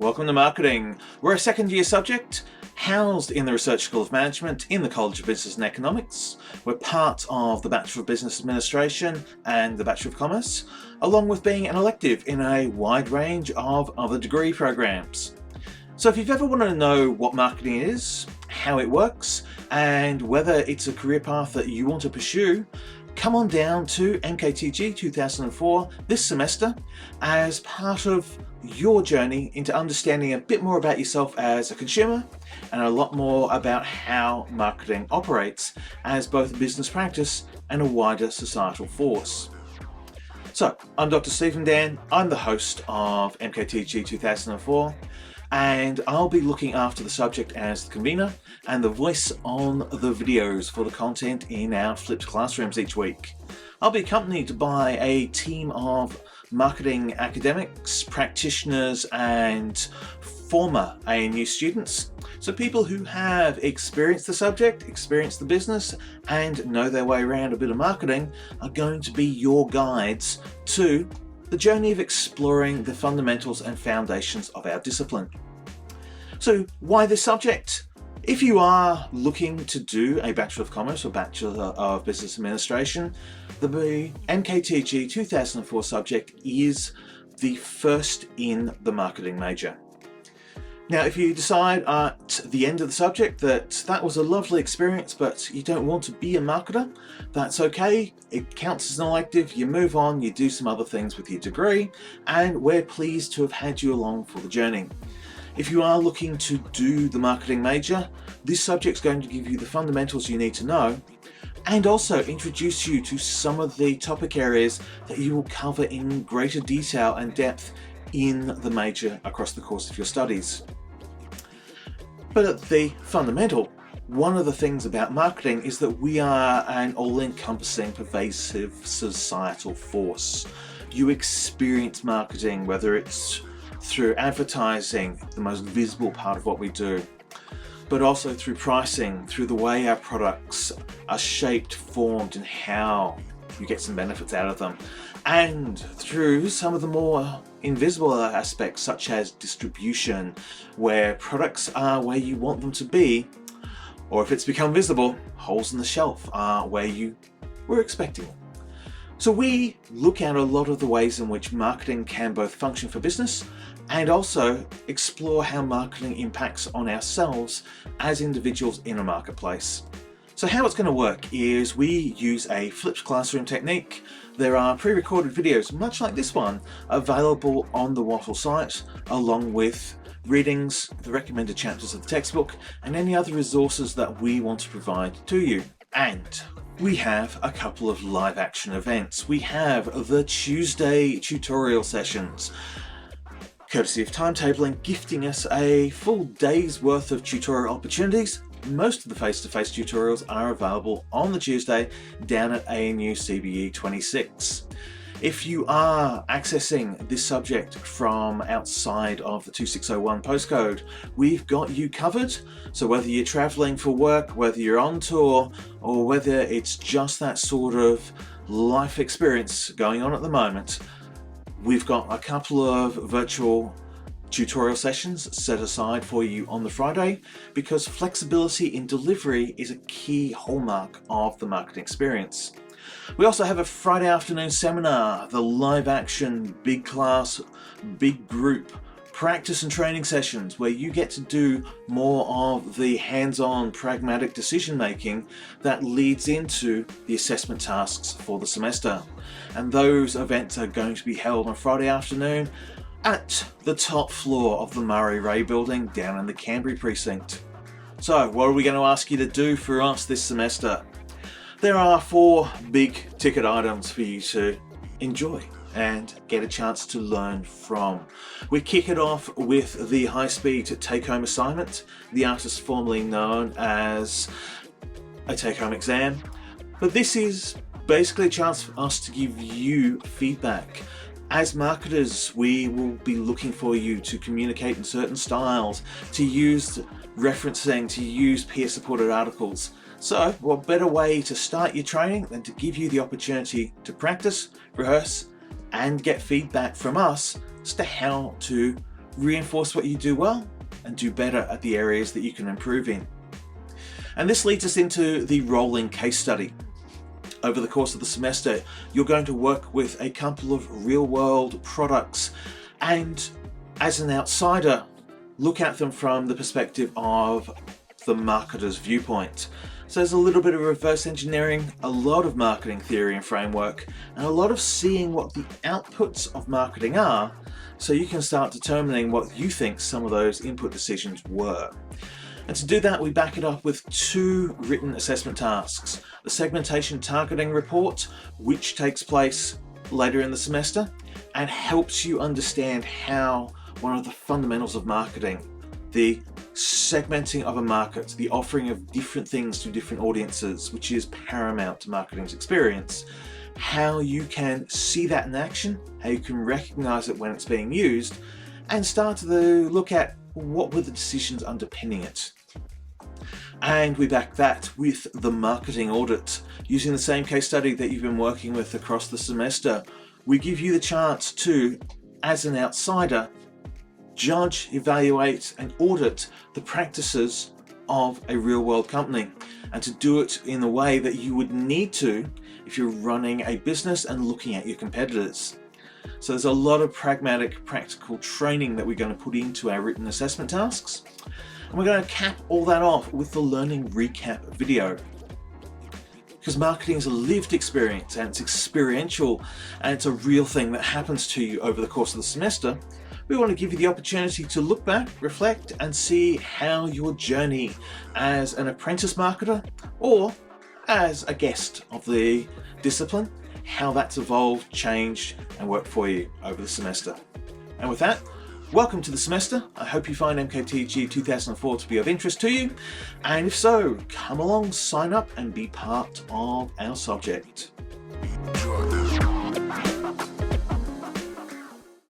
Welcome to Marketing. We're a second-year subject, housed in the Research School of Management in the College of Business and Economics. We're part of the Bachelor of Business Administration and the Bachelor of Commerce, along with being an elective in a wide range of other degree programs. So if you've ever wanted to know what marketing is, how it works, and whether it's a career path that you want to pursue, come on down to MKTG2004 this semester as part of your journey into understanding a bit more about yourself as a consumer and a lot more about how marketing operates as both a business practice and a wider societal force. So, I'm Dr. Stephen Dan, I'm the host of MKTG 2004, and I'll be looking after the subject as the convener and the voice on the videos for the content in our flipped classrooms each week. I'll be accompanied by a team of marketing academics, practitioners, and former ANU students. So people who have experienced the subject, experienced the business, and know their way around a bit of marketing are going to be your guides to the journey of exploring the fundamentals and foundations of our discipline. So why this subject? If you are looking to do a Bachelor of Commerce or Bachelor of Business Administration, the MKTG 2004 subject is the first in the marketing major. Now, if you decide at the end of the subject that was a lovely experience, but you don't want to be a marketer, that's okay. It counts as an elective, you move on, you do some other things with your degree, and we're pleased to have had you along for the journey. If you are looking to do the marketing major, this subject's going to give you the fundamentals you need to know and also introduce you to some of the topic areas that you will cover in greater detail and depth in the major across the course of your studies. But at the fundamental, one of the things about marketing is that we are an all-encompassing, pervasive societal force. You experience marketing, whether it's through advertising, the most visible part of what we do, but also through pricing, through the way our products are shaped, formed, and how you get some benefits out of them, and through some of the more invisible aspects such as distribution, where products are where you want them to be, or if it's become visible, holes in the shelf are where you were expecting them. So we look at a lot of the ways in which marketing can both function for business and also explore how marketing impacts on ourselves as individuals in a marketplace. So how it's going to work is we use a flipped classroom technique. There are pre-recorded videos, much like this one, available on the Wattle site, along with readings, the recommended chapters of the textbook, and any other resources that we want to provide to you. And we have a couple of live action events. We have the Tuesday tutorial sessions, courtesy of Timetabling, gifting us a full day's worth of tutorial opportunities. Most of the face-to-face tutorials are available on the Tuesday down at ANU CBE 26. If you are accessing this subject from outside of the 2601 postcode, we've got you covered. So whether you're traveling for work, whether you're on tour, or whether it's just that sort of life experience going on at the moment, we've got a couple of virtual tutorial sessions set aside for you on the Friday, because flexibility in delivery is a key hallmark of the marketing experience. We also have a Friday afternoon seminar, the live action, big class, big group practice and training sessions where you get to do more of the hands-on pragmatic decision making that leads into the assessment tasks for the semester. And those events are going to be held on Friday afternoon at the top floor of the Murray Ray building down in the Canberra precinct. So what are we going to ask you to do for us this semester? There are 4 big ticket items for you to enjoy and get a chance to learn from. We kick it off with the high-speed take-home assignment, the artist formerly known as a take-home exam. But this is basically a chance for us to give you feedback. As marketers, we will be looking for you to communicate in certain styles, to use referencing, to use peer-supported articles. So what better way to start your training than to give you the opportunity to practice, rehearse, and get feedback from us as to how to reinforce what you do well, and do better at the areas that you can improve in. And this leads us into the rolling case study. Over the course of the semester, you're going to work with a couple of real-world products, and as an outsider, look at them from the perspective of the marketer's viewpoint. So there's a little bit of reverse engineering, a lot of marketing theory and framework, and a lot of seeing what the outputs of marketing are, so you can start determining what you think some of those input decisions were. And to do that, we back it up with 2 written assessment tasks. The segmentation targeting report, which takes place later in the semester and helps you understand how one of the fundamentals of marketing, the segmenting of a market, the offering of different things to different audiences, which is paramount to marketing's experience, how you can see that in action, how you can recognize it when it's being used, and start to look at what were the decisions underpinning it. And we back that with the marketing audit. Using the same case study that you've been working with across the semester, we give you the chance to, as an outsider, judge, evaluate, and audit the practices of a real-world company, and to do it in the way that you would need to if you're running a business and looking at your competitors. So there's a lot of pragmatic, practical training that we're going to put into our written assessment tasks. And we're going to cap all that off with the learning recap video. Because marketing is a lived experience, and it's experiential, and it's a real thing that happens to you over the course of the semester. We want to give you the opportunity to look back, reflect, and see how your journey as an apprentice marketer or as a guest of the discipline, how that's evolved, changed, and worked for you over the semester. And with that, welcome to the semester. I hope you find MKTG2004 to be of interest to you. And if so, come along, sign up, and be part of our subject.